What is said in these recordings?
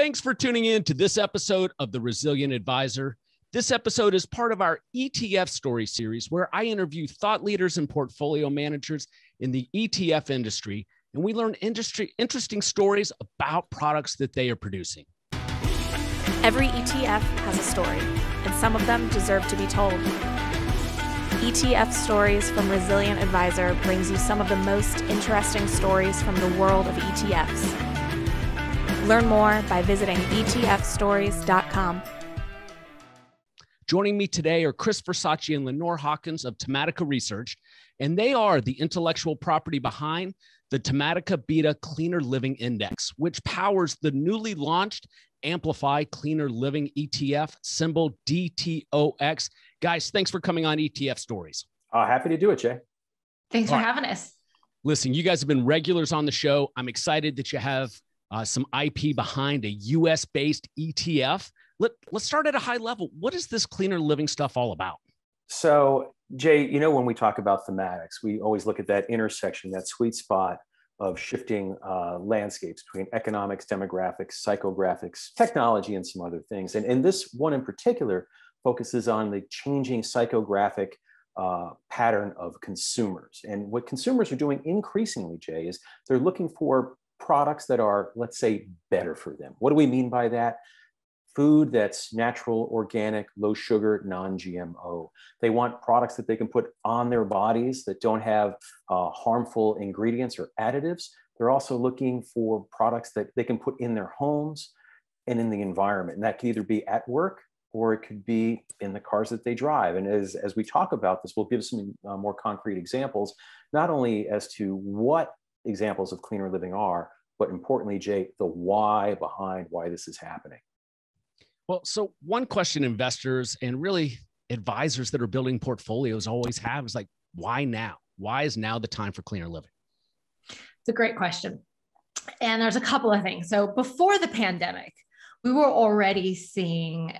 Thanks for tuning in to this episode of The Resilient Advisor. This episode is part of our ETF story series, where I interview thought leaders and portfolio managers in the ETF industry, and we learn interesting stories about products that they are producing. Every ETF has a story, and some of them deserve to be told. ETF Stories from Resilient Advisor brings you some of the most interesting stories from the world of ETFs. Learn more by visiting etfstories.com. Joining me today are Chris Versace and Lenore Hawkins of Tematica Research, and they are the intellectual property behind the Tematica Beta Cleaner Living Index, which powers the newly launched Amplify Cleaner Living ETF, symbol DTOX. Guys, thanks for coming on ETF Stories. Happy to do it, Jay. Thanks for having us. Listen, you guys have been regulars on the show. I'm excited that you have some IP behind a US-based ETF. Let's start at a high level. What is this cleaner living stuff all about? So, Jay, you know, when we talk about thematics, we always look at that intersection, that sweet spot of shifting landscapes between economics, demographics, psychographics, technology, and some other things. And this one in particular focuses on the changing psychographic pattern of consumers. And what consumers are doing increasingly, Jay, is they're looking for products that are, let's say, better for them. What do we mean by that? Food that's natural, organic, low sugar, non-GMO. They want products that they can put on their bodies that don't have harmful ingredients or additives. They're also looking for products that they can put in their homes and in the environment. And that can either be at work or it could be in the cars that they drive. And as we talk about this, we'll give some more concrete examples, not only as to what examples of cleaner living are, but importantly, Jay, the why behind why this is happening. Well, so one question investors and really advisors that are building portfolios always have is like, why now? Why is now the time for cleaner living? It's a great question. And there's a couple of things. So before the pandemic, we were already seeing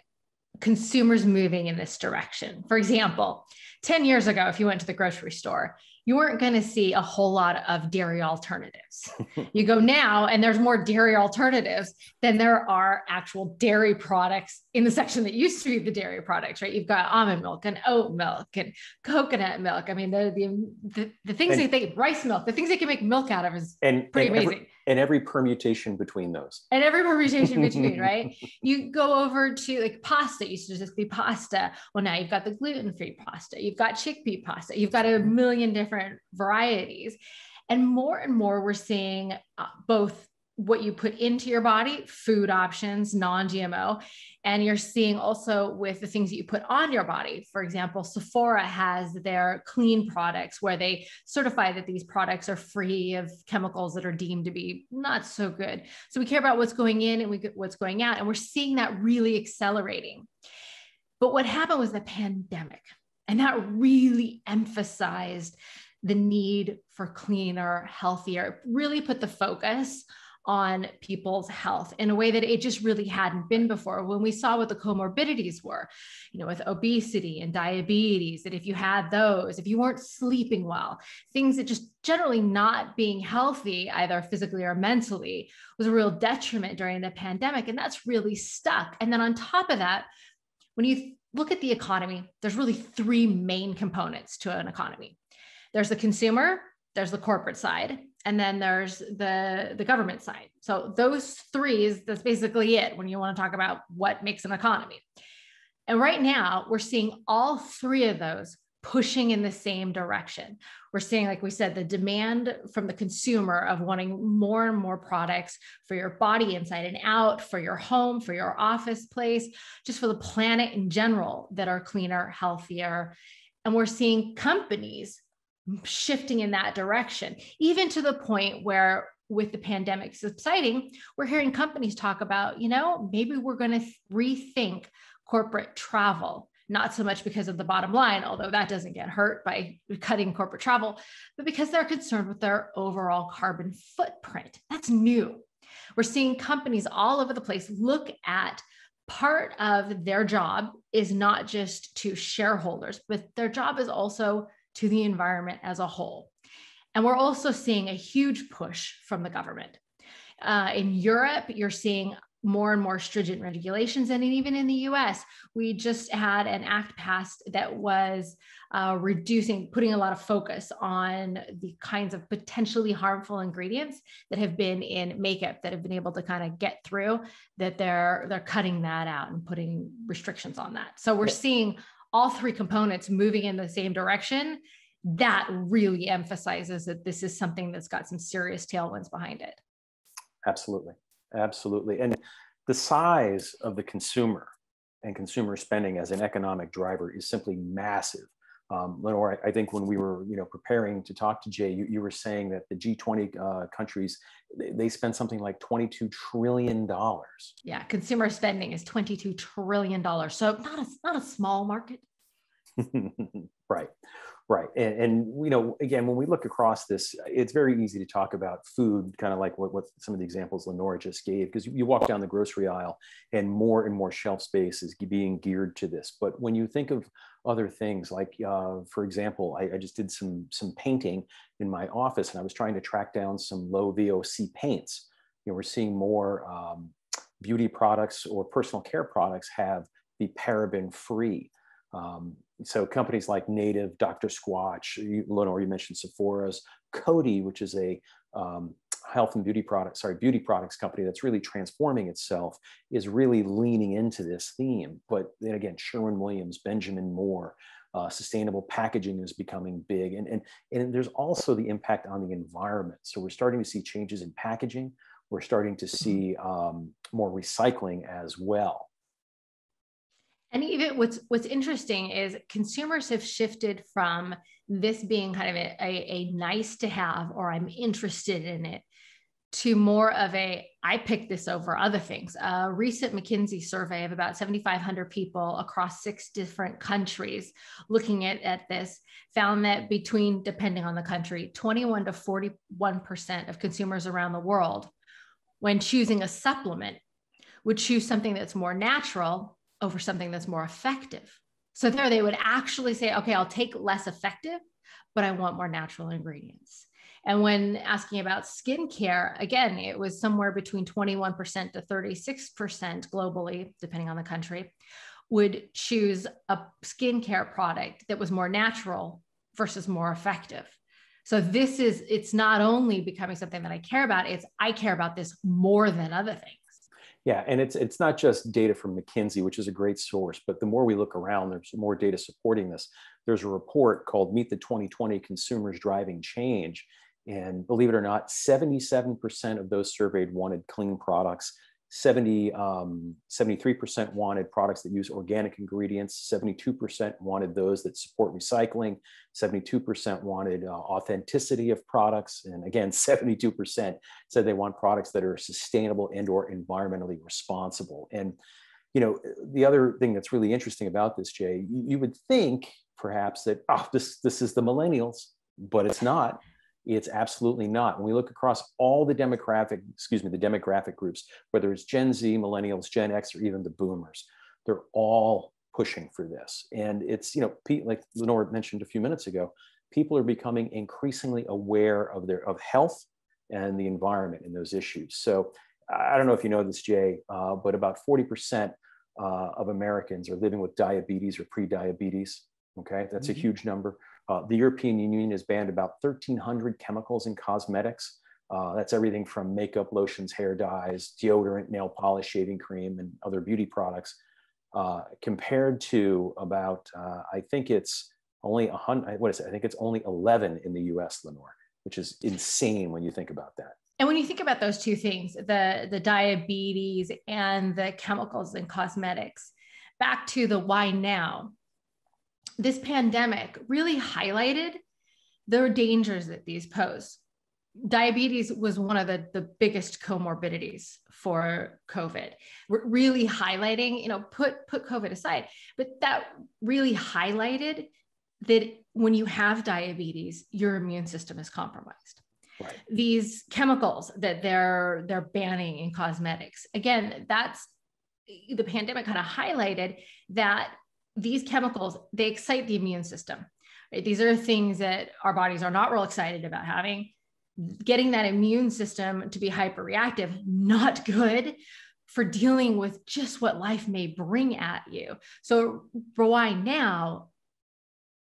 consumers moving in this direction. For example, 10 years ago, if you went to the grocery store, you weren't going to see a whole lot of dairy alternatives. You go now and there's more dairy alternatives than there are actual dairy products in the section that used to be the dairy products, right? You've got almond milk and oat milk and coconut milk. I mean, the things rice milk, the things they can make milk out of is pretty amazing. And every permutation between those. And every permutation between, right? You go over to like pasta, it used to just be pasta. Well, now you've got the gluten-free pasta, you've got chickpea pasta, you've got a million different varieties. And more we're seeing both what you put into your body, food options, non-GMO, and you're seeing also with the things that you put on your body. For example, Sephora has their clean products where they certify that these products are free of chemicals that are deemed to be not so good. So we care about what's going in and what's going out, and we're seeing that really accelerating. But what happened was the pandemic, and that really emphasized the need for cleaner, healthier, really put the focus on people's health in a way that it just really hadn't been before. When we saw what the comorbidities were, you know, with obesity and diabetes, that if you had those, if you weren't sleeping well, things that just generally not being healthy, either physically or mentally, was a real detriment during the pandemic. And that's really stuck. And then on top of that, when you look at the economy, there's really three main components to an economy. There's the consumer, there's the corporate side, and then there's the government side. So those three that's basically it when you want to talk about what makes an economy. And right now we're seeing all three of those pushing in the same direction. We're seeing, like we said, the demand from the consumer of wanting more and more products for your body inside and out, for your home, for your office place, just for the planet in general, that are cleaner, healthier. And we're seeing companies shifting in that direction, even to the point where with the pandemic subsiding, we're hearing companies talk about, you know, maybe we're going to rethink corporate travel, not so much because of the bottom line, although that doesn't get hurt by cutting corporate travel, but because they're concerned with their overall carbon footprint. That's new. We're seeing companies all over the place look at part of their job is not just to shareholders, but their job is also to the environment as a whole. And we're also seeing a huge push from the government. In Europe, you're seeing more and more stringent regulations. And even in the US, we just had an act passed that was putting a lot of focus on the kinds of potentially harmful ingredients that have been in makeup that have been able to kind of get through, that they're cutting that out and putting restrictions on that. So we're seeing all three components moving in the same direction. That really emphasizes that this is something that's got some serious tailwinds behind it. Absolutely. Absolutely. And the size of the consumer and consumer spending as an economic driver is simply massive. Lenore, I think when we were, preparing to talk to Jay, you were saying that the G20 countries, they spend something like $22 trillion. Yeah, consumer spending is $22 trillion. So not a small market. Right. Right. And again, when we look across this, it's very easy to talk about food, kind of like what some of the examples Lenore just gave, because you walk down the grocery aisle and more shelf space is being geared to this. But when you think of other things, like, for example, I just did some painting in my office, and I was trying to track down some low VOC paints. We're seeing more beauty products or personal care products be paraben free. So companies like Native, Dr. Squatch, Lenore, you mentioned Sephora's, Coty, which is a health and beauty products company that's really transforming itself, is really leaning into this theme. But then again, Sherwin-Williams, Benjamin Moore, sustainable packaging is becoming big. And there's also the impact on the environment. So we're starting to see changes in packaging. We're starting to see more recycling as well. And even what's interesting is consumers have shifted from this being kind of a nice to have, or I'm interested in it, to more of I picked this over other things. A recent McKinsey survey of about 7,500 people across 6 different countries looking at this found that depending on the country, 21 to 41% of consumers around the world, when choosing a supplement, would choose something that's more natural over something that's more effective. So there they would actually say, okay, I'll take less effective, but I want more natural ingredients. And when asking about skincare, again, it was somewhere between 21% to 36% globally, depending on the country, would choose a skincare product that was more natural versus more effective. So it's not only becoming something that I care about, I care about this more than other things. Yeah, and it's not just data from McKinsey, which is a great source, but the more we look around, there's more data supporting this. There's a report called Meet the 2020 Consumers Driving Change. And believe it or not, 77% of those surveyed wanted clean products. 73% wanted products that use organic ingredients. 72% wanted those that support recycling. 72% wanted authenticity of products. And again, 72% said they want products that are sustainable and or environmentally responsible. And, the other thing that's really interesting about this, Jay, you would think perhaps that, this is the millennials, but it's not. It's absolutely not. When we look across all the demographic groups, whether it's Gen Z, millennials, Gen X, or even the boomers, they're all pushing for this. And it's, like Lenore mentioned a few minutes ago, people are becoming increasingly aware of health and the environment in those issues. So I don't know if you know this, Jay, but about 40% of Americans are living with diabetes or pre-diabetes. Okay, that's a huge number. The European Union has banned about 1,300 chemicals in cosmetics. That's everything from makeup, lotions, hair dyes, deodorant, nail polish, shaving cream, and other beauty products, compared to about, I think it's only 100, I think it's only 11 in the US, Lenore, which is insane when you think about that. And when you think about those two things, the diabetes and the chemicals in cosmetics, back to the why now, this pandemic really highlighted the dangers that these pose. Diabetes was one of the biggest comorbidities for COVID. We're really highlighting, put COVID aside, but that really highlighted that when you have diabetes, your immune system is compromised. Right. These chemicals that they're banning in cosmetics, again, that's the pandemic kind of highlighted that these chemicals, they excite the immune system. Right? These are things that our bodies are not real excited about having. Getting that immune system to be hyperreactive, not good for dealing with just what life may bring at you. So for why now,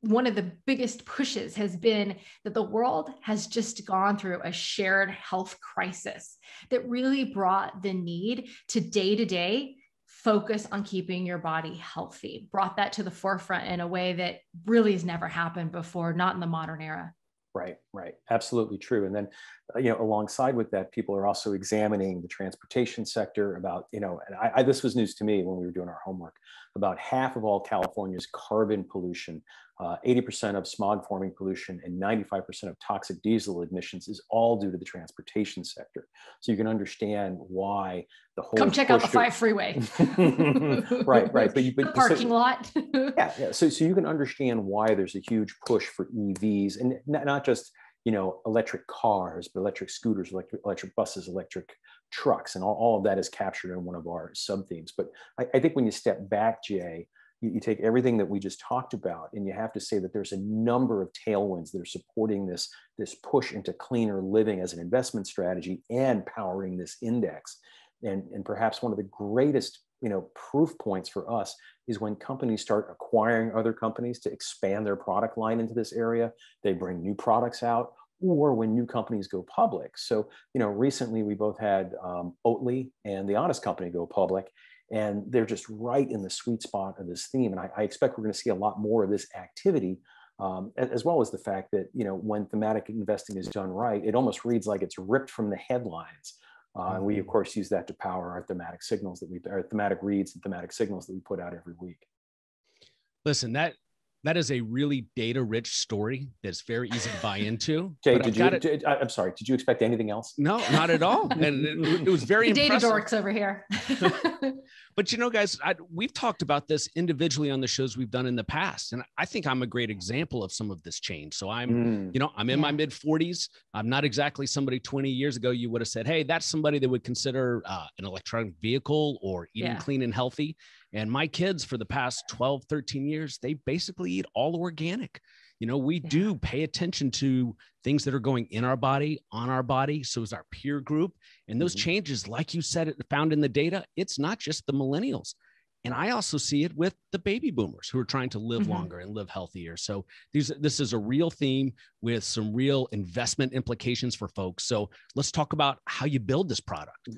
one of the biggest pushes has been that the world has just gone through a shared health crisis that really brought the need to day focus on keeping your body healthy, brought that to the forefront in a way that really has never happened before, not in the modern era. Right, right. Absolutely true. And then, alongside with that, people are also examining the transportation sector about, and this was news to me when we were doing our homework, about half of all California's carbon pollution, 80% of smog forming pollution, and 95% of toxic diesel emissions is all due to the transportation sector. So you can understand why the whole— Come check out the 5 freeway. Right. But the parking lot. Yeah. So you can understand why there's a huge push for EVs, and not just, electric cars, but electric scooters, electric buses, electric trucks, and all of that is captured in one of our sub themes. But I think when you step back, Jay, you take everything that we just talked about, and you have to say that there's a number of tailwinds that are supporting this push into cleaner living as an investment strategy and powering this index. And perhaps one of the greatest, proof points for us is when companies start acquiring other companies to expand their product line into this area. They bring new products out, or when new companies go public. So, recently we both had Oatly and The Honest Company go public, and they're just right in the sweet spot of this theme. And I expect we're going to see a lot more of this activity, as well as the fact that, when thematic investing is done right, it almost reads like it's ripped from the headlines. And we, of course, use that to power our thematic signals our thematic reads and thematic signals that we put out every week. Listen, that is a really data-rich story that's very easy to buy into. Jay, I'm sorry, did you expect anything else? No, not at all. And it was very impressive. Data dorks over here. But guys, we've talked about this individually on the shows we've done in the past. And I think I'm a great example of some of this change. So I'm in my mid 40s. I'm not exactly somebody 20 years ago you would have said, hey, that's somebody that would consider an electronic vehicle or eating clean and healthy. And my kids for the past 12, 13 years, they basically eat all organic. We do pay attention to things that are going in our body, on our body. So is our peer group. And those changes, like you said, found in the data, it's not just the millennials. And I also see it with the baby boomers who are trying to live longer and live healthier. So this is a real theme with some real investment implications for folks. So let's talk about how you build this product.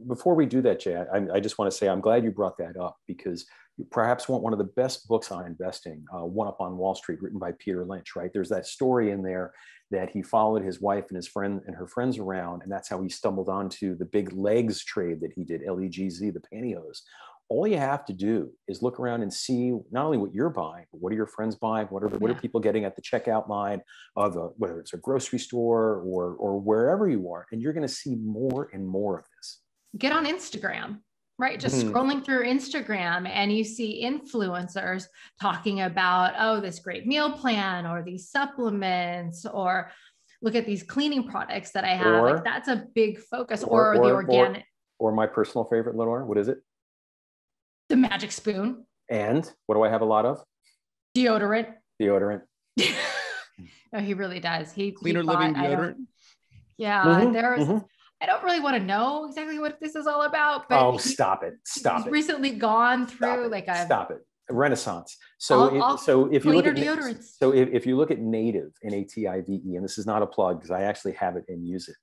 Before we do that, Jay, I just want to say I'm glad you brought that up, because you perhaps want one of the best books on investing, One Up on Wall Street, written by Peter Lynch, right? There's that story in there that he followed his wife and her friends around, and that's how he stumbled onto the big legs trade that he did, LEGZ, the pantyhose. All you have to do is look around and see not only what you're buying, but what are your friends buying? What are people getting at the checkout line of whether it's a grocery store or wherever you are, and you're going to see more and more of this. Get on Instagram, right? Just scrolling through Instagram, and you see influencers talking about, this great meal plan or these supplements, or look at these cleaning products that I have. That's a big focus, or the organic. Or my personal favorite, Lenore, what is it? The magic spoon. And what do I have a lot of? Deodorant. No, he really does. Cleaner living deodorant. I don't really want to know exactly what this is all about. But stop it. He's recently gone through a renaissance. So if you look at deodorants. So if you look at Native, NATIVE, and this is not a plug because I actually have it and use it.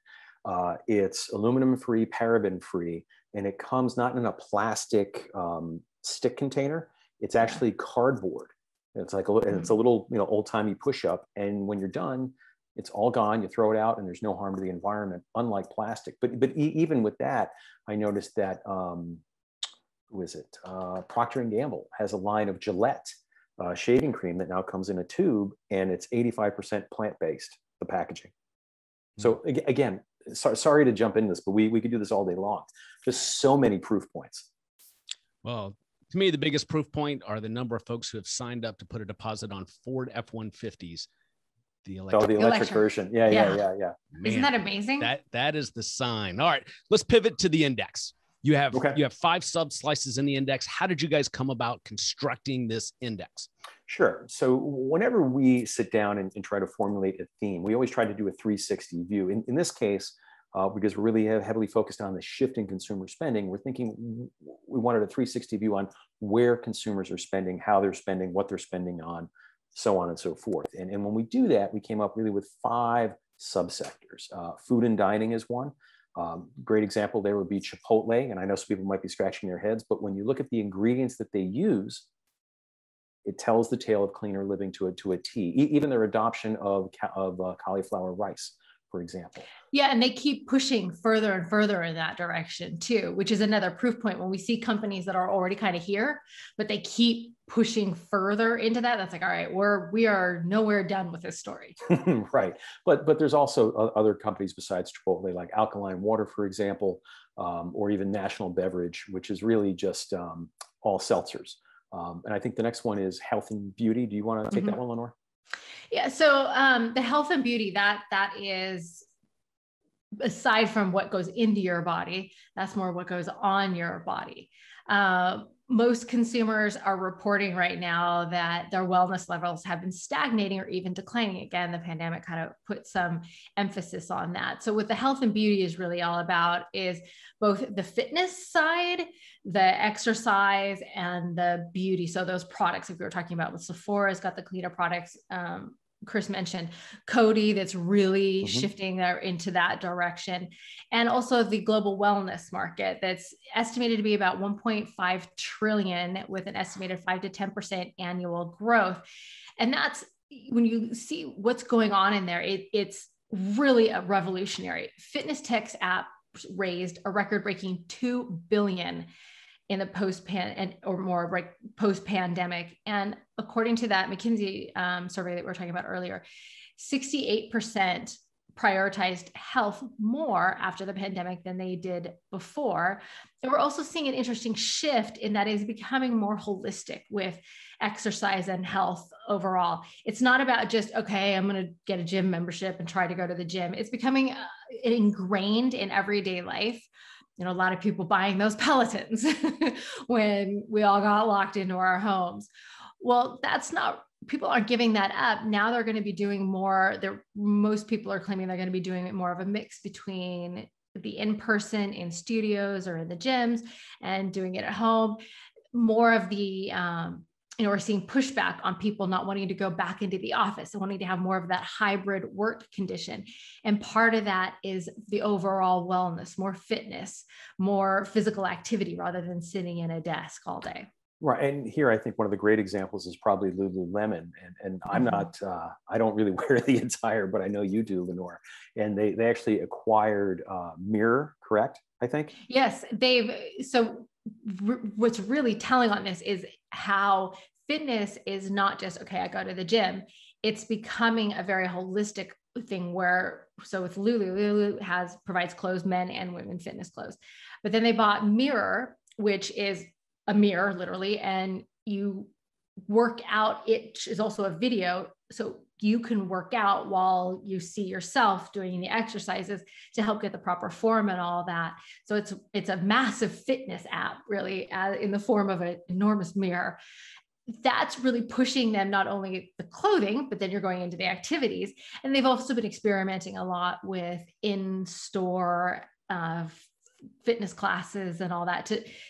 It's aluminum free, paraben free, and it comes not in a plastic stick container. It's actually cardboard. It's like it's a little old timey push up, and when you're done, it's all gone. You throw it out, and there's no harm to the environment, unlike plastic. But even with that, I noticed that Procter & Gamble has a line of Gillette shaving cream that now comes in a tube, and it's 85% plant-based, the packaging. So again, sorry to jump into this, but we could do this all day long. Just so many proof points. Well, to me, the biggest proof point are the number of folks who have signed up to put a deposit on Ford F-150s. The electric version. Yeah. Man, isn't that amazing? That is the sign. All right, let's pivot to the index. You have 5 sub slices in the index. How did you guys come about constructing this index? Sure. So whenever we sit down and try to formulate a theme, we always try to do a 360 view. In this case, because we're really heavily focused on the shift in consumer spending. We're thinking we wanted a 360 view on where consumers are spending, how they're spending, what they're spending on, so on and so forth. And when we do that, we came up really with 5 subsectors. Food and dining is one. Great example there would be Chipotle. And I know some people might be scratching their heads, but when you look at the ingredients that they use, it tells the tale of cleaner living to a T. Even their adoption of cauliflower rice, for example. Yeah, and they keep pushing further and further in that direction too, which is another proof point when we see companies that are already kind of here, but they keep pushing further into that. That's like, all right, we are nowhere done with this story. Right, but there's also other companies besides Chipotle, like Alkaline Water, for example, or even National Beverage, which is really just all seltzers. And I think the next one is health and beauty. Do you want to take that one, Lenore? Yeah. So the health and beauty, that is, aside from what goes into your body, that's more what goes on your body. Most consumers are reporting right now that their wellness levels have been stagnating or even declining. Again, the pandemic kind of put some emphasis on that. So what the health and beauty is really all about is both the fitness side, the exercise, and the beauty. So those products, if we were talking about with Sephora's got the cleaner products, Chris mentioned Coty, that's really shifting into that direction. And also the global wellness market that's estimated to be about 1.5 trillion with an estimated 5 to 10% annual growth. And that's, when you see what's going on in there, it's really a revolutionary. Fitness Tech's app raised a record-breaking $2 billion in the post-pandemic. And according to that McKinsey survey that we were talking about earlier, 68% prioritized health more after the pandemic than they did before. And we're also seeing an interesting shift in that it's becoming more holistic with exercise and health overall. It's not about just, okay, I'm going to get a gym membership and try to go to the gym. It's becoming ingrained in everyday life. You know, a lot of people buying those Pelotons when we all got locked into our homes. Well, that's not, people aren't giving that up. Now they're going to be doing more. Most people are claiming they're going to be doing more of a mix between the in-person in studios or in the gyms and doing it at home. More of the, we're seeing pushback on people not wanting to go back into the office and wanting to have more of that hybrid work condition. And part of that is the overall wellness, more fitness, more physical activity rather than sitting in a desk all day. Right. And here, I think one of the great examples is probably Lululemon. And I'm not, I don't really wear the attire, but I know you do, Lenore. And they actually acquired Mirror, correct? I think. Yes, so what's really telling on this is how fitness is not just, okay, I go to the gym. It's becoming a very holistic thing where, so with Lulu provides clothes, men and women fitness clothes, but then they bought Mirror, which is a mirror literally, and you work out. It is also a video. So you can work out while you see yourself doing the exercises to help get the proper form and all that. So it's a massive fitness app really in the form of an enormous mirror. That's really pushing them, not only the clothing, but then you're going into the activities. And they've also been experimenting a lot with in-store fitness classes and all that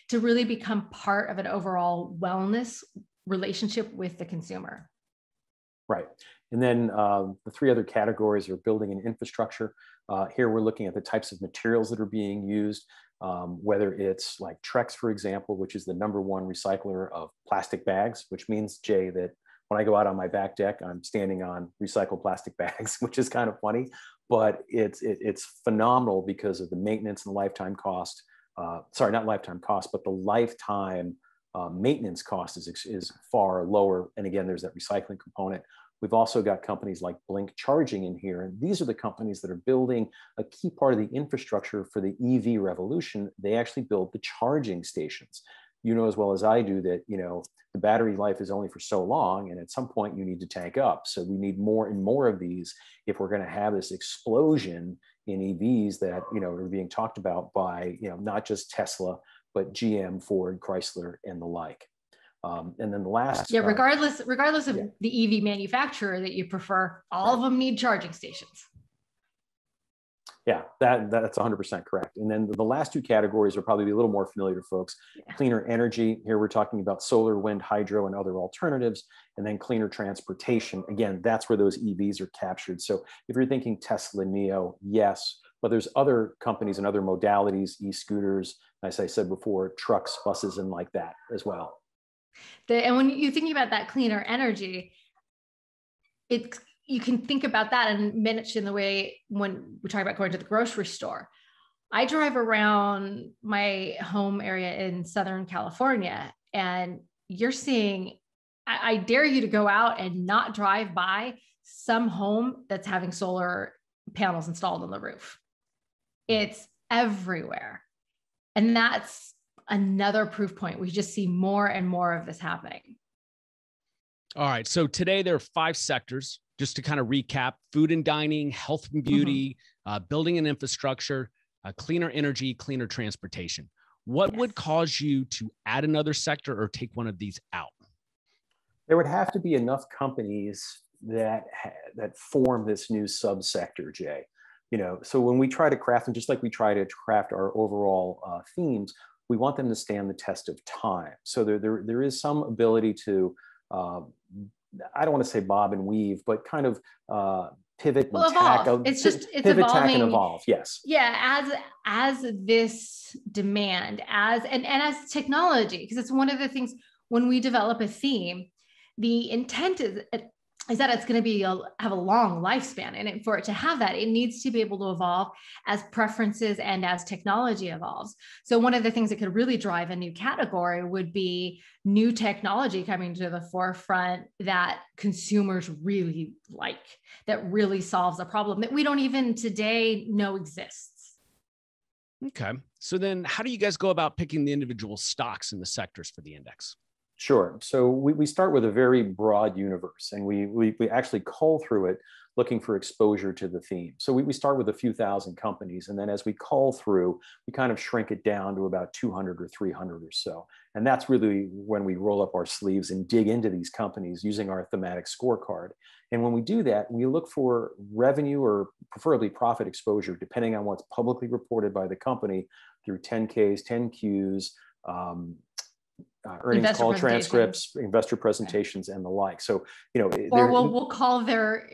to really become part of an overall wellness relationship with the consumer. Right. And then the 3 other categories are building and infrastructure. Here we're looking at the types of materials that are being used, whether it's like Trex, for example, which is the #1 recycler of plastic bags, which means, Jay, that when I go out on my back deck, I'm standing on recycled plastic bags, which is kind of funny, but it's phenomenal because of the maintenance and lifetime cost. Sorry, not lifetime cost, but the lifetime maintenance cost is far lower. And again, there's that recycling component. We've also got companies like Blink Charging in here. And these are the companies that are building a key part of the infrastructure for the EV revolution. They actually build the charging stations. You know as well as I do that, the battery life is only for so long, and at some point you need to tank up. So we need more and more of these if we're going to have this explosion in EVs that, are being talked about by, not just Tesla, but GM, Ford, Chrysler, and the like. And then the last, regardless of the EV manufacturer that you prefer, all of them need charging stations. Yeah, that's 100% correct. And then the last two categories are probably a little more familiar to folks. Yeah. Cleaner energy, here we're talking about solar, wind, hydro, and other alternatives. And then cleaner transportation, again, that's where those EVs are captured. So if you're thinking Tesla, NIO, yes, but there's other companies and other modalities, e-scooters, as I said before, trucks, buses, and like that as well. And when you're thinking about that cleaner energy, you can think about that and manage in the way when we talk about going to the grocery store. I drive around my home area in Southern California, and you're seeing, I dare you to go out and not drive by some home that's having solar panels installed on the roof. It's everywhere. And that's another proof point. We just see more and more of this happening. All right. So today there are 5 sectors, just to kind of recap: food and dining, health and beauty, building and infrastructure, cleaner energy, cleaner transportation. What would cause you to add another sector or take one of these out? There would have to be enough companies that form this new subsector, Jay. You know, so when we try to craft them, just like we try to craft our overall themes, we want them to stand the test of time. So there is some ability to, I don't want to say bob and weave, but kind of pivot and tack. It's pivot, evolving. Tack, and evolve. Yes. Yeah, as this demand, as technology, because it's one of the things when we develop a theme, the intent is that it's going to have a long lifespan, and for it to have that, it needs to be able to evolve as preferences and as technology evolves. So one of the things that could really drive a new category would be new technology coming to the forefront that consumers really like, that really solves a problem that we don't even today know exists. Okay. So then how do you guys go about picking the individual stocks in the sectors for the index? Sure. So we start with a very broad universe, and we actually cull through it looking for exposure to the theme. So we start with a few thousand companies, and then as we cull through, we kind of shrink it down to about 200 or 300 or so. And that's really when we roll up our sleeves and dig into these companies using our thematic scorecard. And when we do that, we look for revenue or preferably profit exposure, depending on what's publicly reported by the company through 10Ks, 10Qs, earnings call transcripts, investor presentations, and the like. So, you know, or we'll call their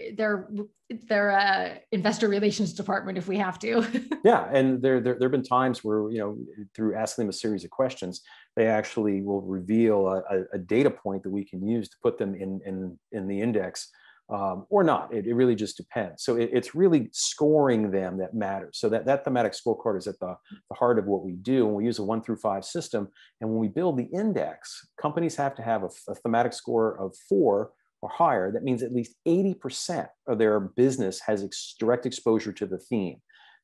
investor relations department if we have to. Yeah, and there have been times where, you know, through asking them a series of questions, they actually will reveal a data point that we can use to put them in the index. Or not. It really just depends. So it's really scoring them that matters. So that thematic scorecard is at the heart of what we do. And we use a 1 through 5 system. And when we build the index, companies have to have a thematic score of 4 or higher. That means at least 80% of their business has direct exposure to the theme.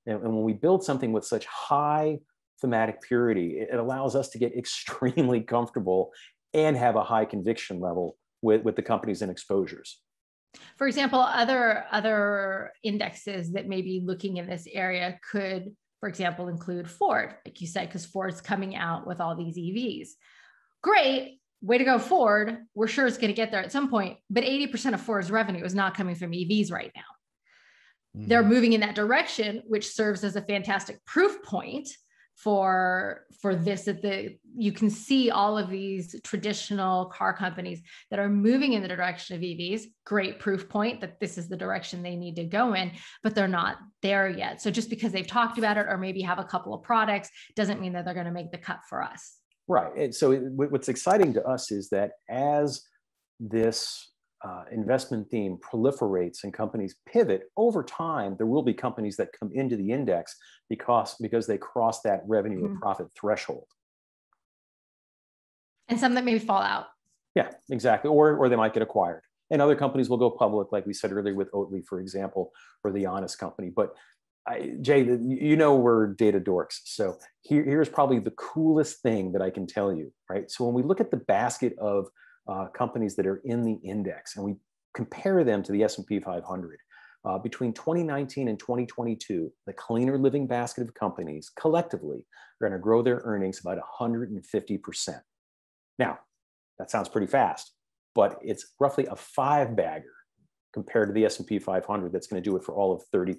And when we build something with such high thematic purity, it allows us to get extremely comfortable and have a high conviction level with the companies and exposures. For example, other indexes that may be looking in this area could, for example, include Ford, like you said, because Ford's coming out with all these EVs. Great, way to go, Ford. We're sure it's going to get there at some point, but 80% of Ford's revenue is not coming from EVs right now. They're moving in that direction, which serves as a fantastic proof point for this, that you can see all of these traditional car companies that are moving in the direction of EVs. Great proof point that this is the direction they need to go in, but they're not there yet. So just because they've talked about it or maybe have a couple of products doesn't mean that they're going to make the cut for us. Right. And so what's exciting to us is that as this investment theme proliferates and companies pivot over time, there will be companies that come into the index because they cross that revenue or profit threshold. And some that maybe fall out. Yeah, exactly. Or they might get acquired. And other companies will go public, like we said earlier with Oatly, for example, or the Honest Company. But Jay, you know we're data dorks. So here's probably the coolest thing that I can tell you, right? So when we look at the basket of companies that are in the index and we compare them to the S&P 500, between 2019 and 2022, the cleaner living basket of companies collectively are going to grow their earnings about 150%. Now, that sounds pretty fast, but it's roughly a 5-bagger compared to the S&P 500 that's going to do it for all of 30%.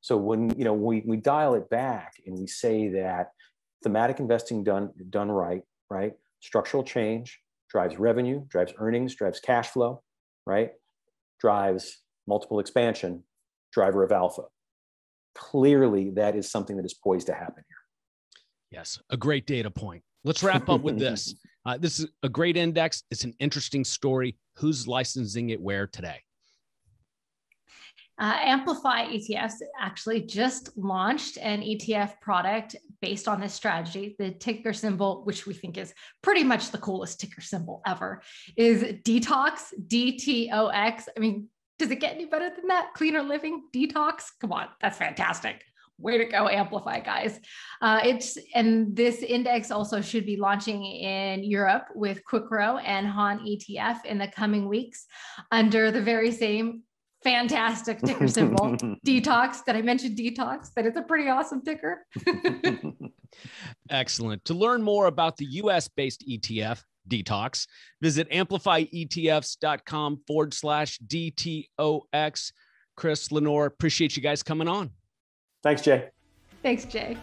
So when we dial it back and we say that thematic investing done right, structural change drives revenue, drives earnings, drives cash flow, right? Drives multiple expansion, driver of alpha. Clearly, that is something that is poised to happen here. Yes, a great data point. Let's wrap up with this. This is a great index. It's an interesting story. Who's licensing it where today? Amplify ETFs actually just launched an ETF product based on this strategy. The ticker symbol, which we think is pretty much the coolest ticker symbol ever, is DTOX, DTOX. I mean, does it get any better than that? Cleaner living, detox? Come on, that's fantastic. Way to go, Amplify, guys. And this index also should be launching in Europe with Quickrow and Han ETF in the coming weeks under the very same fantastic ticker symbol, DTOX. Did I mention DTOX? That it's a pretty awesome ticker. Excellent. To learn more about the US-based ETF, DTOX, visit amplifyetfs.com/DTOX. Chris, Lenore, appreciate you guys coming on. Thanks, Jay. Thanks, Jay.